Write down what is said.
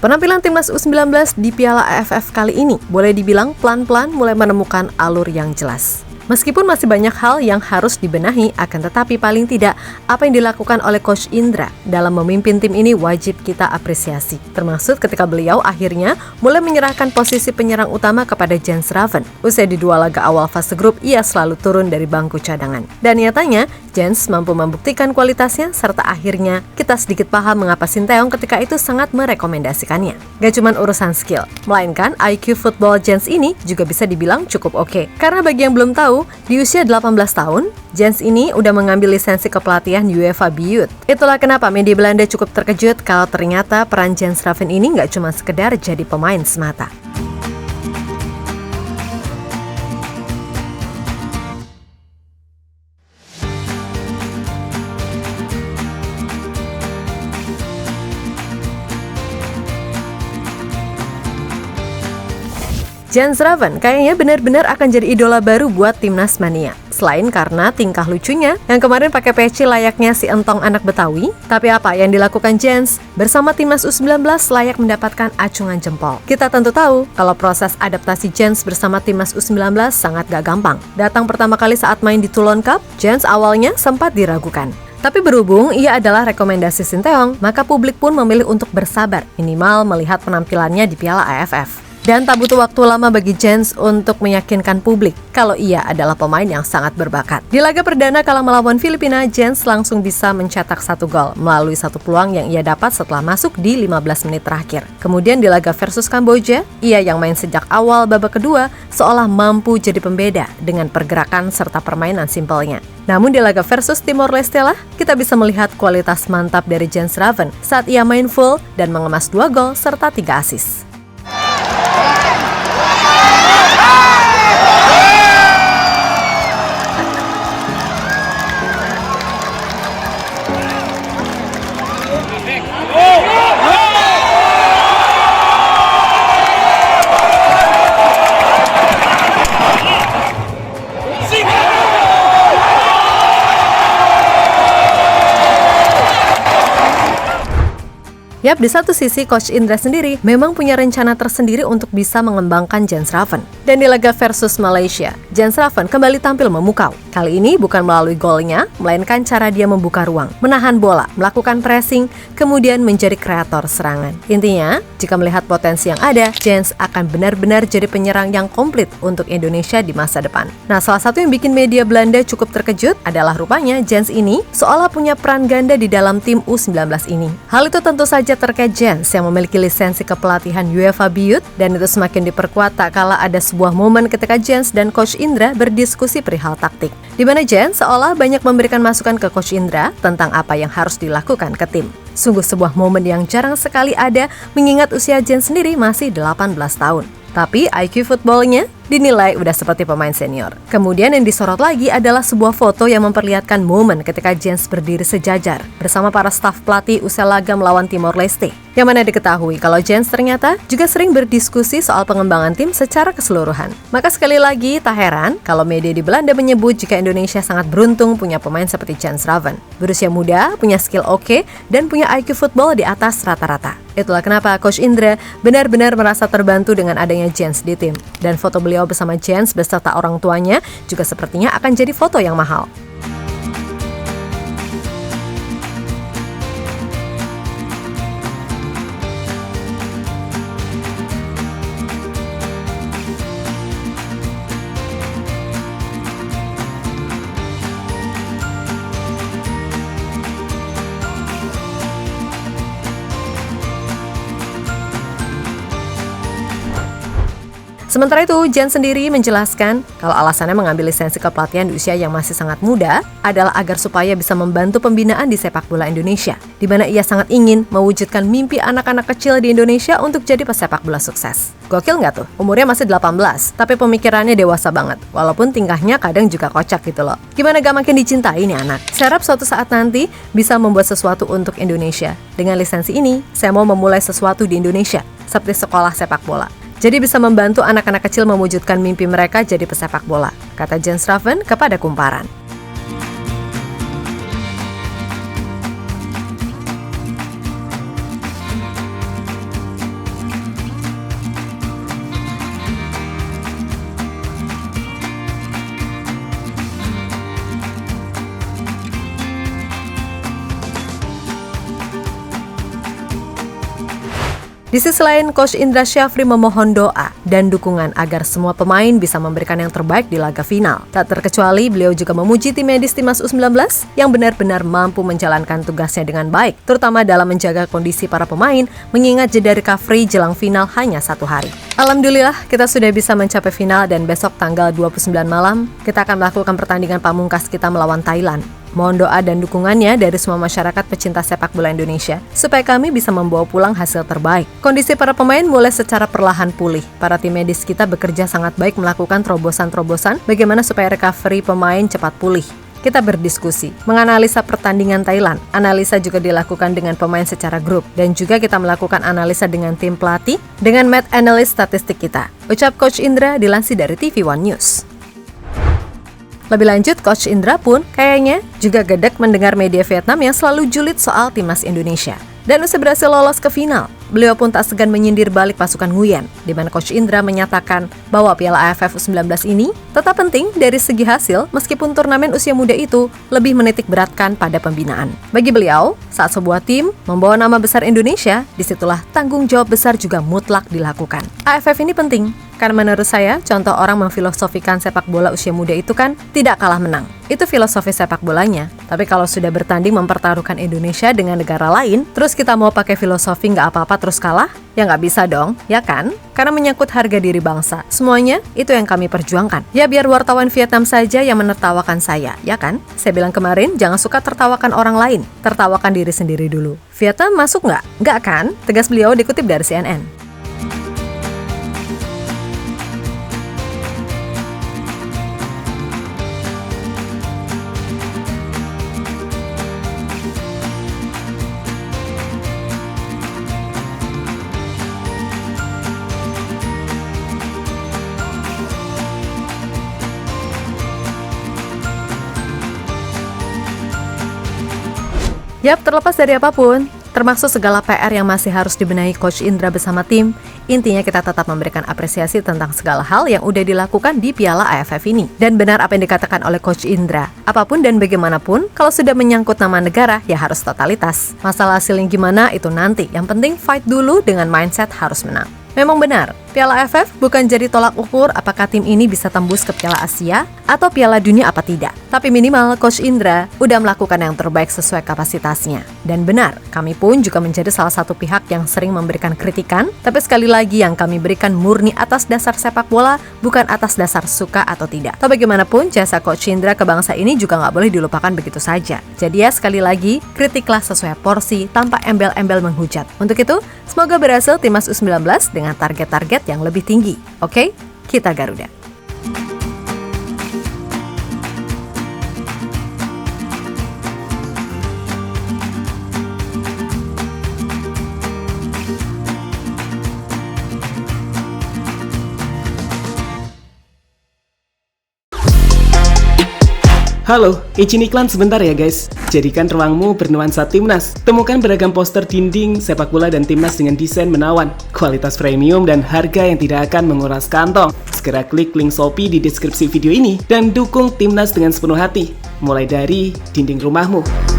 Penampilan timnas U19 di Piala AFF kali ini boleh dibilang pelan-pelan mulai menemukan alur yang jelas. Meskipun masih banyak hal yang harus dibenahi, akan tetapi paling tidak apa yang dilakukan oleh Coach Indra dalam memimpin tim ini wajib kita apresiasi. Termasuk ketika beliau akhirnya mulai menyerahkan posisi penyerang utama kepada Jens Raven. Usai di 2 laga awal fase grup, ia selalu turun dari bangku cadangan. Dan nyatanya, Jens mampu membuktikan kualitasnya serta akhirnya kita sedikit paham mengapa Sinteyong ketika itu sangat merekomendasikannya. Gak cuma urusan skill, melainkan IQ football Jens ini juga bisa dibilang cukup oke. Karena bagi yang belum tahu, di usia 18 tahun, Jens ini udah mengambil lisensi kepelatihan UEFA B-Youth. Itulah kenapa media Belanda cukup terkejut kalau ternyata peran Jens Raven ini nggak cuma sekedar jadi pemain semata. Jens Raven kayaknya benar-benar akan jadi idola baru buat timnas mania. Selain karena tingkah lucunya yang kemarin pakai peci layaknya si entong anak Betawi, tapi apa yang dilakukan Jens bersama timnas U19 layak mendapatkan acungan jempol. Kita tentu tahu kalau proses adaptasi Jens bersama timnas U19 sangat gak gampang. Datang pertama kali saat main di Toulon Cup, Jens awalnya sempat diragukan. Tapi berhubung ia adalah rekomendasi Sinteyong, maka publik pun memilih untuk bersabar, minimal melihat penampilannya di Piala AFF. Dan tak butuh waktu lama bagi Jens untuk meyakinkan publik kalau ia adalah pemain yang sangat berbakat. Di laga perdana kala melawan Filipina, Jens langsung bisa mencetak 1 gol melalui 1 peluang yang ia dapat setelah masuk di 15 menit terakhir. Kemudian di laga versus Kamboja, ia yang main sejak awal babak kedua seolah mampu jadi pembeda dengan pergerakan serta permainan simpelnya. Namun di laga versus Timor Leste lah, kita bisa melihat kualitas mantap dari Jens Raven saat ia main full dan mengemas 2 gol serta 3 assist. Yap, di satu sisi Coach Indra sendiri memang punya rencana tersendiri untuk bisa mengembangkan Jens Raven. Dan di laga versus Malaysia, Jens Raven kembali tampil memukau. Kali ini bukan melalui golnya, melainkan cara dia membuka ruang, menahan bola, melakukan pressing, kemudian menjadi kreator serangan. Intinya, jika melihat potensi yang ada, Jens akan benar-benar jadi penyerang yang komplit untuk Indonesia di masa depan. Nah, salah satu yang bikin media Belanda cukup terkejut adalah rupanya Jens ini seolah punya peran ganda di dalam tim U19 ini. Hal itu tentu saja terkait Jens yang memiliki lisensi kepelatihan UEFA B-Youth, dan itu semakin diperkuat tak kala ada sebuah momen ketika Jens dan Coach Indra berdiskusi perihal taktik, di mana Jens seolah banyak memberikan masukan ke Coach Indra tentang apa yang harus dilakukan ke tim. Sungguh sebuah momen yang jarang sekali ada mengingat usia Jens sendiri masih 18 tahun. Tapi IQ footballnya dinilai udah seperti pemain senior. Kemudian yang disorot lagi adalah sebuah foto yang memperlihatkan momen ketika Jens berdiri sejajar bersama para staf pelatih usai laga melawan Timor Leste. Yang mana diketahui kalau Jens ternyata juga sering berdiskusi soal pengembangan tim secara keseluruhan. Maka sekali lagi tak heran kalau media di Belanda menyebut jika Indonesia sangat beruntung punya pemain seperti Jens Raven. Berusia muda, punya skill oke, dan punya IQ football di atas rata-rata. Itulah kenapa Coach Indra benar-benar merasa terbantu dengan adanya Jens di tim. Dan foto beliau bersama Jens beserta orang tuanya juga sepertinya akan jadi foto yang mahal. Sementara itu, Jens sendiri menjelaskan kalau alasannya mengambil lisensi kepelatihan di usia yang masih sangat muda adalah agar supaya bisa membantu pembinaan di sepak bola Indonesia, di mana ia sangat ingin mewujudkan mimpi anak-anak kecil di Indonesia untuk jadi pesepak bola sukses. Gokil nggak tuh? Umurnya masih 18, tapi pemikirannya dewasa banget, walaupun tingkahnya kadang juga kocak gitu loh. Gimana gak makin dicintai nih anak? Saya harap suatu saat nanti bisa membuat sesuatu untuk Indonesia. Dengan lisensi ini, saya mau memulai sesuatu di Indonesia, seperti sekolah sepak bola. Jadi bisa membantu anak-anak kecil mewujudkan mimpi mereka jadi pesepak bola, kata Jens Raven kepada Kumparan. Di sisi lain, Coach Indra Syafri memohon doa dan dukungan agar semua pemain bisa memberikan yang terbaik di laga final. Tak terkecuali, beliau juga memuji tim medis Timnas U19 yang benar-benar mampu menjalankan tugasnya dengan baik, terutama dalam menjaga kondisi para pemain, mengingat jeda recovery jelang final hanya 1 hari. Alhamdulillah, kita sudah bisa mencapai final dan besok tanggal 29 malam, kita akan melakukan pertandingan pamungkas kita melawan Thailand. Mohon doa dan dukungannya dari semua masyarakat pecinta sepak bola Indonesia, supaya kami bisa membawa pulang hasil terbaik. Kondisi para pemain mulai secara perlahan pulih. Para tim medis kita bekerja sangat baik melakukan terobosan-terobosan bagaimana supaya recovery pemain cepat pulih. Kita berdiskusi, menganalisa pertandingan Thailand. Analisa juga dilakukan dengan pemain secara grup. Dan juga kita melakukan analisa dengan tim pelatih, dengan match analyst statistik kita. Ucap Coach Indra dilansir dari TV One News. Lebih lanjut, Coach Indra pun kayaknya juga gedek mendengar media Vietnam yang selalu julid soal timnas Indonesia. Dan usai berhasil lolos ke final, beliau pun tak segan menyindir balik pasukan Nguyen, di mana Coach Indra menyatakan bahwa Piala AFF U19 ini tetap penting dari segi hasil meskipun turnamen usia muda itu lebih menitik beratkan pada pembinaan. Bagi beliau, saat sebuah tim membawa nama besar Indonesia, disitulah tanggung jawab besar juga mutlak dilakukan. AFF ini penting, karena menurut saya, contoh orang memfilosofikan sepak bola usia muda itu kan tidak kalah menang. Itu filosofi sepak bolanya. Tapi kalau sudah bertanding mempertaruhkan Indonesia dengan negara lain, terus kita mau pakai filosofi nggak apa-apa terus kalah? Ya nggak bisa dong, ya kan? Karena menyangkut harga diri bangsa. Semuanya itu yang kami perjuangkan. Ya biar wartawan Vietnam saja yang menertawakan saya, ya kan? Saya bilang kemarin, jangan suka tertawakan orang lain. Tertawakan diri sendiri dulu. Vietnam masuk nggak? Nggak kan? Tegas beliau dikutip dari CNN. Yap, terlepas dari apapun, termasuk segala PR yang masih harus dibenahi Coach Indra bersama tim, intinya kita tetap memberikan apresiasi tentang segala hal yang udah dilakukan di Piala AFF ini. Dan benar apa yang dikatakan oleh Coach Indra, apapun dan bagaimanapun, kalau sudah menyangkut nama negara, ya harus totalitas. Masalah hasilnya gimana, itu nanti. Yang penting fight dulu dengan mindset harus menang. Memang benar, Piala AFF bukan jadi tolak ukur apakah tim ini bisa tembus ke Piala Asia atau Piala Dunia apa tidak. Tapi minimal Coach Indra udah melakukan yang terbaik sesuai kapasitasnya. Dan benar, kami pun juga menjadi salah satu pihak yang sering memberikan kritikan, tapi sekali lagi yang kami berikan murni atas dasar sepak bola, bukan atas dasar suka atau tidak. Tapi bagaimanapun, jasa Coach Indra ke bangsa ini juga nggak boleh dilupakan begitu saja. Jadi ya sekali lagi, kritiklah sesuai porsi tanpa embel-embel menghujat. Untuk itu, semoga berhasil Timnas U19 dengan target-target yang lebih tinggi. Oke? Kita Garuda. Halo, izin iklan sebentar ya guys. Jadikan ruangmu bernuansa Timnas. Temukan beragam poster dinding, sepak bola dan Timnas dengan desain menawan, kualitas premium dan harga yang tidak akan menguras kantong. Segera klik link Shopee di deskripsi video ini dan dukung Timnas dengan sepenuh hati. Mulai dari dinding rumahmu.